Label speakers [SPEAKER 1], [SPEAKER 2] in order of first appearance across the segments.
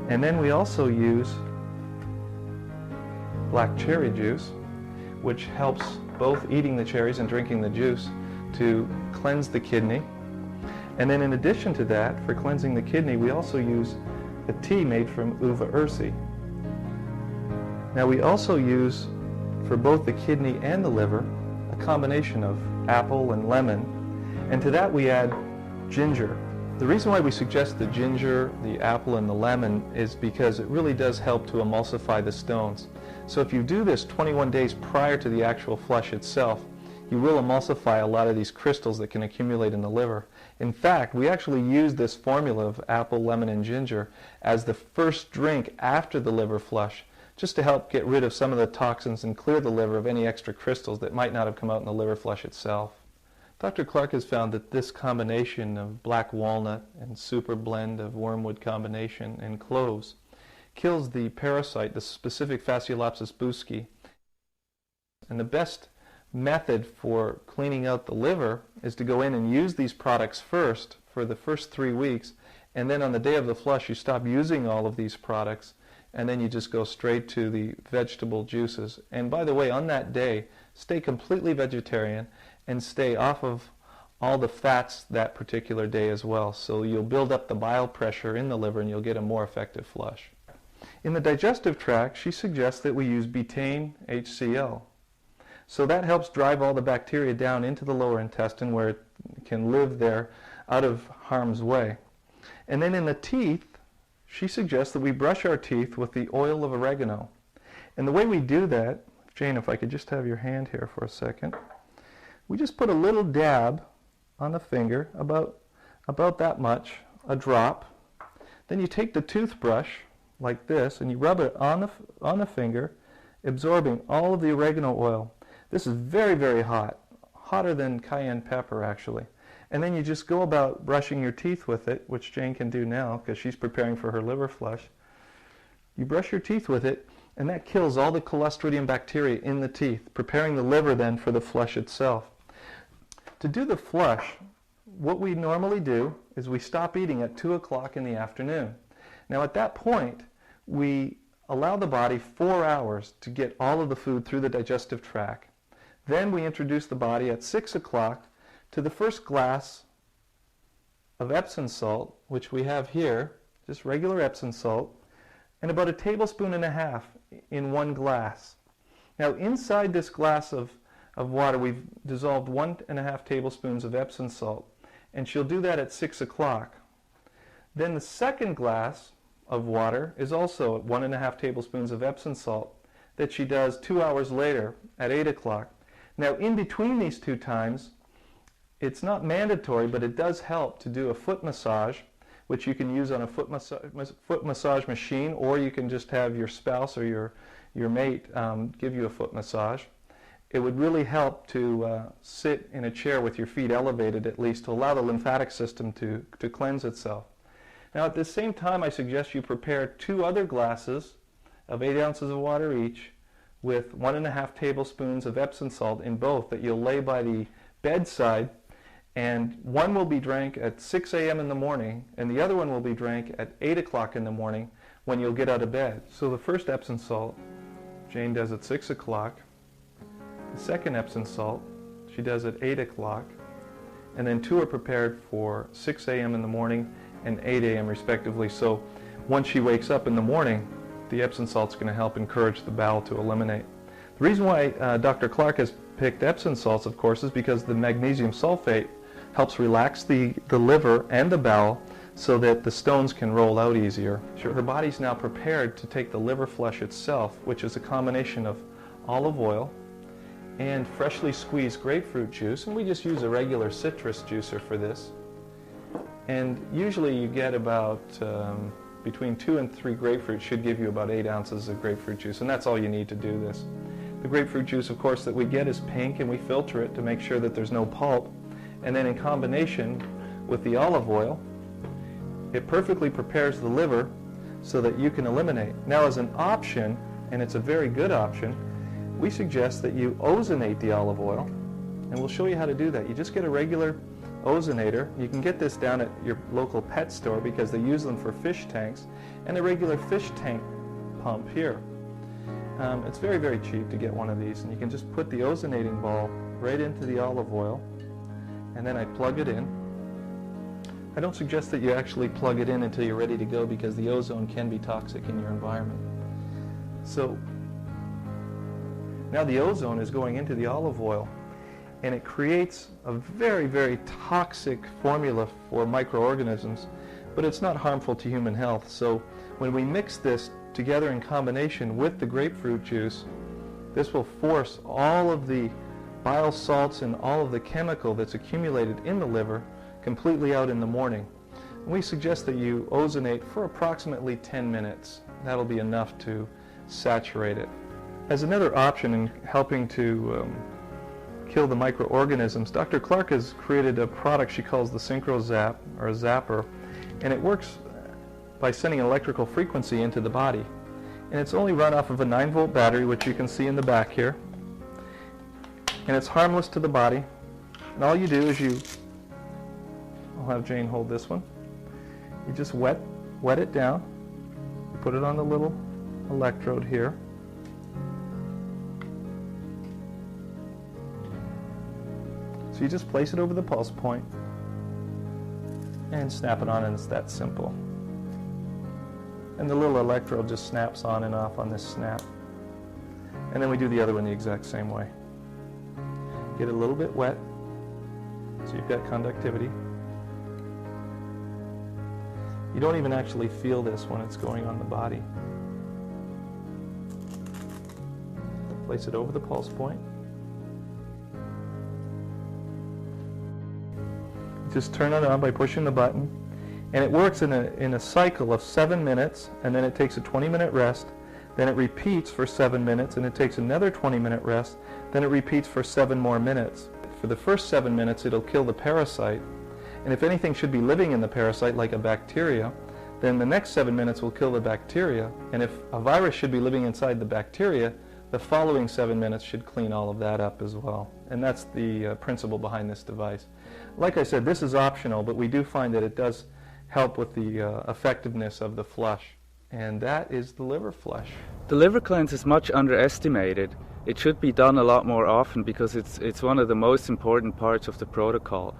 [SPEAKER 1] And then we also use black cherry juice, which helps both eating the cherries and drinking the juice to cleanse the kidney. And then in addition to that, for cleansing the kidney, we also use a tea made from uva ursi. Now we also use, for both the kidney and the liver, a combination of apple and lemon, and to that we add ginger. The reason why we suggest the ginger, the apple, and the lemon is because it really does help to emulsify the stones. So if you do this 21 days prior to the actual flush itself, you will emulsify a lot of these crystals that can accumulate in the liver. In fact, we actually use this formula of apple, lemon, and ginger as the first drink after the liver flush, just to help get rid of some of the toxins and clear the liver of any extra crystals that might not have come out in the liver flush itself. Dr. Clark has found that this combination of black walnut and super blend of wormwood combination and cloves kills the parasite, the specific Fasciolopsis buski. And the best method for cleaning out the liver is to go in and use these products first for the first 3 weeks, and then on the day of the flush you stop using all of these products, and then you just go straight to the vegetable juices. And by the way, on that day, stay completely vegetarian and stay off of all the fats that particular day as well. So you'll build up the bile pressure in the liver and you'll get a more effective flush. In the digestive tract, she suggests that we use betaine HCl. So that helps drive all the bacteria down into the lower intestine where it can live there out of harm's way. And then in the teeth, she suggests that we brush our teeth with the oil of oregano. And the way we do that, Jane, if I could just have your hand here for a second, we just put a little dab on the finger, about that much, a drop. Then you take the toothbrush like this and you rub it on the finger, absorbing all of the oregano oil. This is very, very hot, hotter than cayenne pepper actually. And then you just go about brushing your teeth with it, which Jane can do now because she's preparing for her liver flush. You brush your teeth with it, and that kills all the Clostridium bacteria in the teeth, preparing the liver then for the flush itself. To do the flush, what we normally do is we stop eating at 2 o'clock in the afternoon. Now at that point, we allow the body 4 hours to get all of the food through the digestive tract. Then we introduce the body at 6 o'clock to the first glass of Epsom salt, which we have here, just regular Epsom salt, and about 1.5 tablespoons in one glass. Now inside this glass of water, we've dissolved 1.5 tablespoons of Epsom salt, and she'll do that at 6 o'clock. Then the second glass of water is also at 1.5 tablespoons of Epsom salt that she does 2 hours later at 8 o'clock. Now in between these two times, it's not mandatory, but it does help to do a foot massage, which you can use on a foot massage machine, or you can just have your spouse or your mate give you a foot massage. It would really help to sit in a chair with your feet elevated at least to allow the lymphatic system to cleanse itself. Now at the same time, I suggest you prepare 2 other glasses of 8 ounces of water each with 1.5 tablespoons of Epsom salt in both that you'll lay by the bedside, and one will be drank at 6 a.m. in the morning and the other one will be drank at 8 o'clock in the morning when you'll get out of bed. So the first Epsom salt Jane does at 6 o'clock. The second Epsom salt she does at 8 o'clock, and then 2 are prepared for 6 a.m. in the morning and 8 a.m. respectively. So once she wakes up in the morning, the Epsom salt's going to help encourage the bowel to eliminate. The reason why Dr. Clark has picked Epsom salts, of course, is because the magnesium sulfate helps relax the liver and the bowel so that the stones can roll out easier. Her body's now prepared to take the liver flush itself, which is a combination of olive oil and freshly squeezed grapefruit juice, and we just use a regular citrus juicer for this. And usually you get about between 2 and 3 grapefruit should give you about 8 ounces of grapefruit juice, and that's all you need to do this. The grapefruit juice, of course, that we get is pink, and we filter it to make sure that there's no pulp. And then in combination with the olive oil, it perfectly prepares the liver so that you can eliminate. Now as an option, and it's a very good option, we suggest that you ozonate the olive oil, and we'll show you how to do that. You just get a regular ozonator. You can get this down at your local pet store because they use them for fish tanks, and a regular fish tank pump here. It's very, very cheap to get one of these, and you can just put the ozonating ball right into the olive oil, and then I plug it in. I don't suggest that you actually plug it in until you're ready to go because the ozone can be toxic in your environment. So now the ozone is going into the olive oil, and it creates a very, very toxic formula for microorganisms, but it's not harmful to human health. So when we mix this together in combination with the grapefruit juice, this will force all of the bile salts and all of the chemical that's accumulated in the liver completely out in the morning. We suggest that you ozonate for approximately 10 minutes. That'll be enough to saturate it. As another option in helping to kill the microorganisms, Dr. Clark has created a product she calls the SynchroZap, or a zapper, and it works by sending an electrical frequency into the body. And it's only run off of a 9-volt battery, which you can see in the back here. And it's harmless to the body. And all you do is I'll have Jane hold this one. You just wet it down. You put it on the little electrode here. So you just place it over the pulse point and snap it on, and it's that simple. And the little electrode just snaps on and off on this snap. And then we do the other one the exact same way. Get it a little bit wet, so you've got conductivity. You don't even actually feel this when it's going on the body. Place it over the pulse point. Just turn it on by pushing the button, and it works in a cycle of 7 minutes, and then it takes a 20-minute rest, then it repeats for 7 minutes, and it takes another 20-minute rest, then it repeats for 7 more minutes. For the first 7 minutes, it'll kill the parasite, and if anything should be living in the parasite, like a bacteria, then the next 7 minutes will kill the bacteria, and if a virus should be living inside the bacteria, the following 7 minutes should clean all of that up as well. And that's the principle behind this device. Like I said, this is optional, but we do find that it does help with the effectiveness of the flush. And that is the liver flush.
[SPEAKER 2] The liver cleanse is much underestimated. It should be done a lot more often because it's one of the most important parts of the protocol.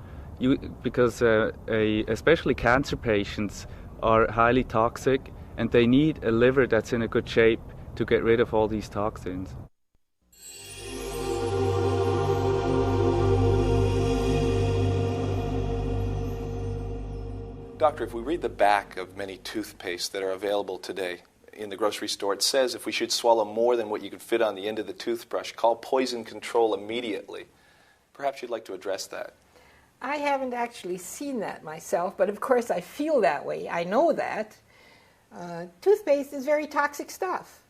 [SPEAKER 2] Because especially cancer patients are highly toxic, and they need a liver that's in a good shape to get rid of all these toxins.
[SPEAKER 3] Doctor, if we read the back of many toothpastes that are available today in the grocery store, it says if we should swallow more than what you could fit on the end of the toothbrush, call poison control immediately. Perhaps you'd like to address that.
[SPEAKER 4] I haven't actually seen that myself, but of course I feel that way. I know that. Toothpaste is very toxic stuff.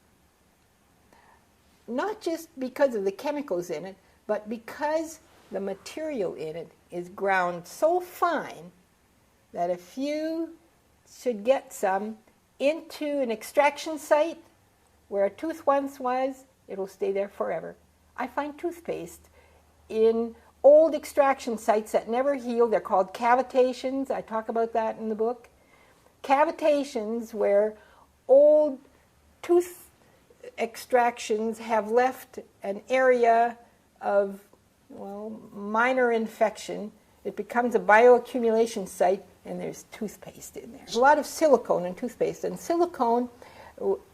[SPEAKER 4] Not just because of the chemicals in it, but because the material in it is ground so fine that if you should get some into an extraction site where a tooth once was, it'll stay there forever. I find toothpaste in old extraction sites that never heal. They're called cavitations. I talk about that in the book. Cavitations where old tooth extractions have left an area of, minor infection. It becomes a bioaccumulation site, and there's toothpaste in there. There's a lot of silicone in toothpaste, and silicone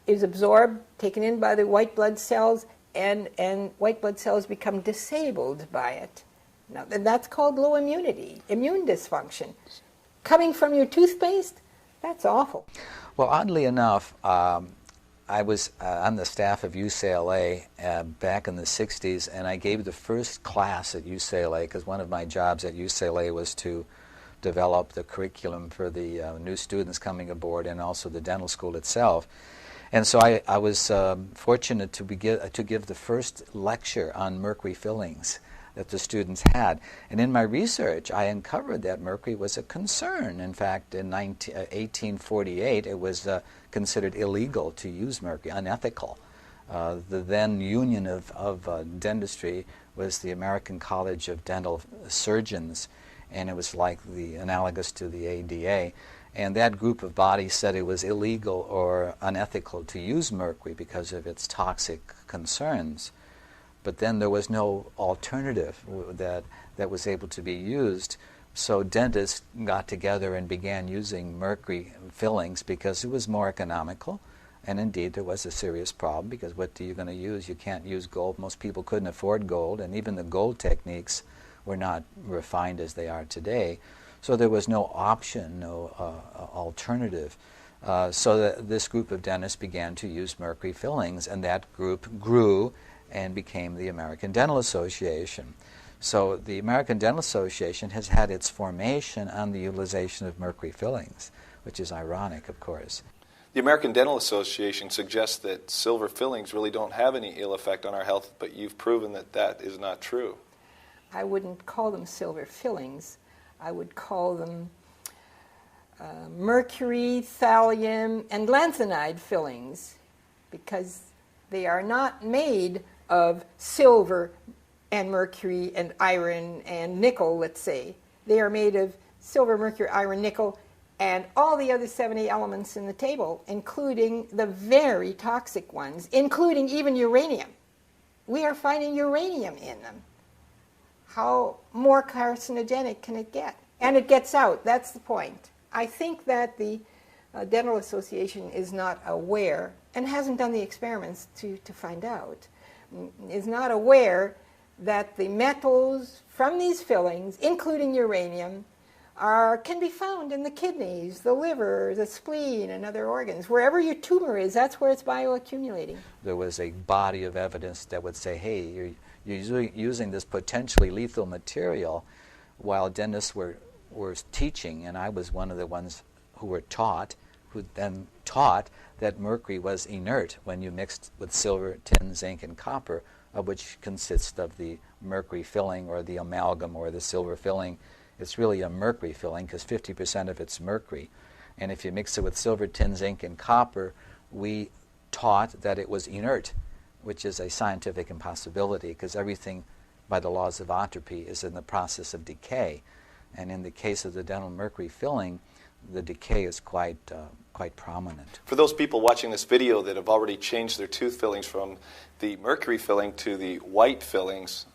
[SPEAKER 4] is absorbed, taken in by the white blood cells, and white blood cells become disabled by it. Now, that's called low immunity, immune dysfunction. Coming from your toothpaste, that's awful.
[SPEAKER 5] Well, oddly enough, I was on the staff of UCLA back in the 60s, and I gave the first class at UCLA because one of my jobs at UCLA was to develop the curriculum for the new students coming aboard and also the dental school itself. And so I was fortunate to give the first lecture on mercury fillings that the students had. And in my research, I uncovered that mercury was a concern. In fact, in 1848, it was considered illegal to use mercury, unethical. The then union of dentistry was the American College of Dental Surgeons, and it was like the analogous to the ADA. And that group of bodies said it was illegal or unethical to use mercury because of its toxic concerns. But then there was no alternative that was able to be used. So dentists got together and began using mercury fillings because it was more economical. And indeed, there was a serious problem because what are you going to use? You can't use gold. Most people couldn't afford gold, and even the gold techniques were not refined as they are today. So there was no option, no alternative. So this group of dentists began to use mercury fillings, and that group grew and became the American Dental Association. So the American Dental Association has had its formation on the utilization of mercury fillings, which is ironic, of course.
[SPEAKER 3] The American Dental Association suggests that silver fillings really don't have any ill effect on our health, but you've proven that that is not true.
[SPEAKER 4] I wouldn't call them silver fillings. I would call them mercury, thallium, and lanthanide fillings, because they are not made of silver and mercury and iron and nickel, let's say. They are made of silver, mercury, iron, nickel, and all the other 70 elements in the table, including the very toxic ones, including even uranium. We are finding uranium in them. How more carcinogenic can it get? And it gets out. That's the point. I think that the Dental Association is not aware, and hasn't done the experiments to find out, is not aware that the metals from these fillings, including uranium, can be found in the kidneys, the liver, the spleen, and other organs. Wherever your tumor is, that's where it's bioaccumulating.
[SPEAKER 5] There was a body of evidence that would say, hey, you're using this potentially lethal material, while dentists were teaching, and I was one of the ones who were taught, who then taught that mercury was inert when you mixed with silver, tin, zinc, and copper, of which consists of the mercury filling or the amalgam or the silver filling. It's really a mercury filling because 50% of it's mercury. And if you mix it with silver, tin, zinc, and copper, we taught that it was inert, which is a scientific impossibility because everything by the laws of entropy is in the process of decay. And in the case of the dental mercury filling, the decay is quite prominent.
[SPEAKER 3] For those people watching this video that have already changed their tooth fillings from the mercury filling to the white fillings,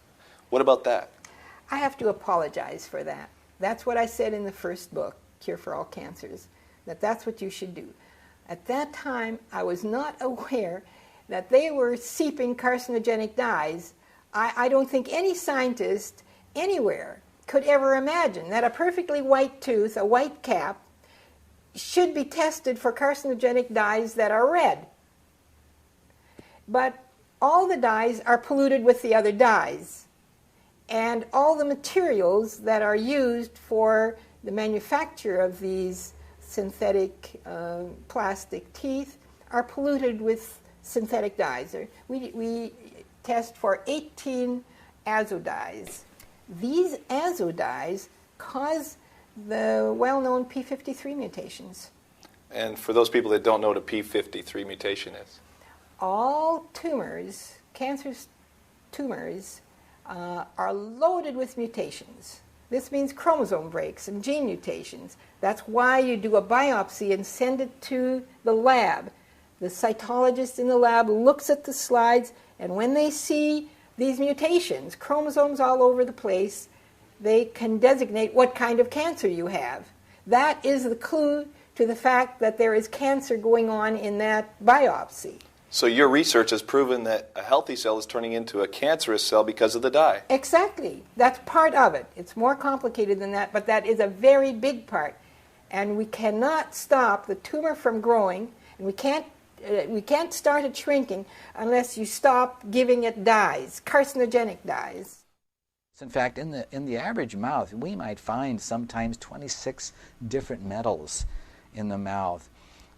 [SPEAKER 3] what about that?
[SPEAKER 4] I have to apologize for that. That's what I said in the first book, Cure for All Cancers, that's what you should do. At that time, I was not aware that they were seeping carcinogenic dyes. I don't think any scientist anywhere could ever imagine that a perfectly white tooth, a white cap, should be tested for carcinogenic dyes that are red. But all the dyes are polluted with the other dyes. And all the materials that are used for the manufacture of these synthetic plastic teeth are polluted with synthetic dyes. We test for 18 azodyes. These azodyes cause the well-known P53 mutations.
[SPEAKER 3] And for those people that don't know what a P53 mutation is?
[SPEAKER 4] All tumors, cancerous tumors, are loaded with mutations. This means chromosome breaks and gene mutations. That's why you do a biopsy and send it to the lab. The cytologist in the lab looks at the slides, and when they see these mutations, chromosomes all over the place, they can designate what kind of cancer you have. That is the clue to the fact that there is cancer going on in that biopsy.
[SPEAKER 3] So your research has proven that a healthy cell is turning into a cancerous cell because of the dye.
[SPEAKER 4] Exactly. That's part of it. It's more complicated than that, but that is a very big part. And we cannot stop the tumor from growing, and we can't start it shrinking unless you stop giving it dyes, carcinogenic dyes.
[SPEAKER 5] In fact, in the average mouth, we might find sometimes 26 different metals in the mouth,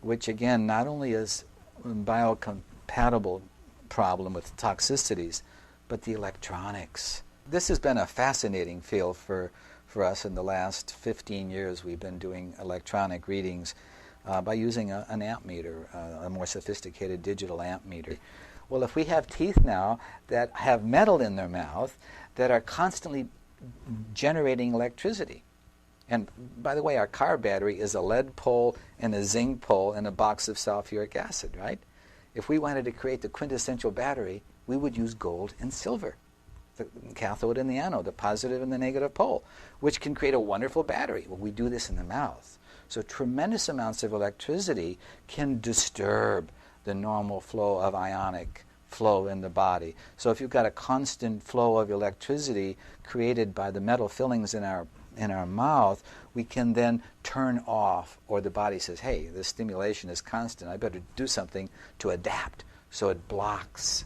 [SPEAKER 5] which again not only is a biocompatible problem with toxicities, but the electronics. This has been a fascinating field for us in the last 15 years. We've been doing electronic readings by using an amp meter, a more sophisticated digital amp meter. Well, if we have teeth now that have metal in their mouth that are constantly generating electricity. And by the way, our car battery is a lead pole and a zinc pole and a box of sulfuric acid, right? If we wanted to create the quintessential battery, we would use gold and silver, the cathode and the anode, the positive and the negative pole, which can create a wonderful battery. Well, we do this in the mouth. So tremendous amounts of electricity can disturb the normal flow of ionic flow in the body. So if you've got a constant flow of electricity created by the metal fillings in our mouth, we can then turn off, or the body says, hey, this stimulation is constant, I better do something to adapt. So it blocks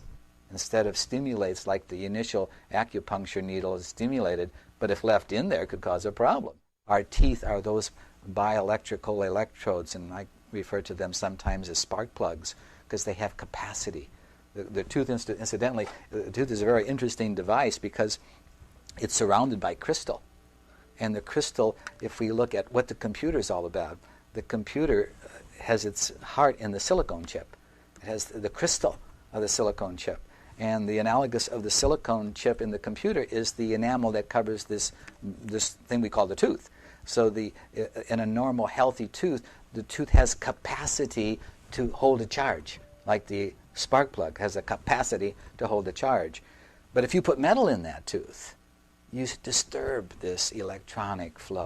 [SPEAKER 5] instead of stimulates, like the initial acupuncture needle is stimulated, but if left in there could cause a problem. Our teeth are those bioelectrical electrodes, and I refer to them sometimes as spark plugs because they have capacity. The tooth, incidentally, the tooth is a very interesting device because it's surrounded by crystal. And the crystal, if we look at what the computer is all about, the computer has its heart in the silicone chip. It has the crystal of the silicone chip. And the analogous of the silicone chip in the computer is the enamel that covers this thing we call the tooth. So in a normal, healthy tooth, the tooth has capacity to hold a charge, like the spark plug has a capacity to hold a charge. But if you put metal in that tooth, you disturb this electronic flow.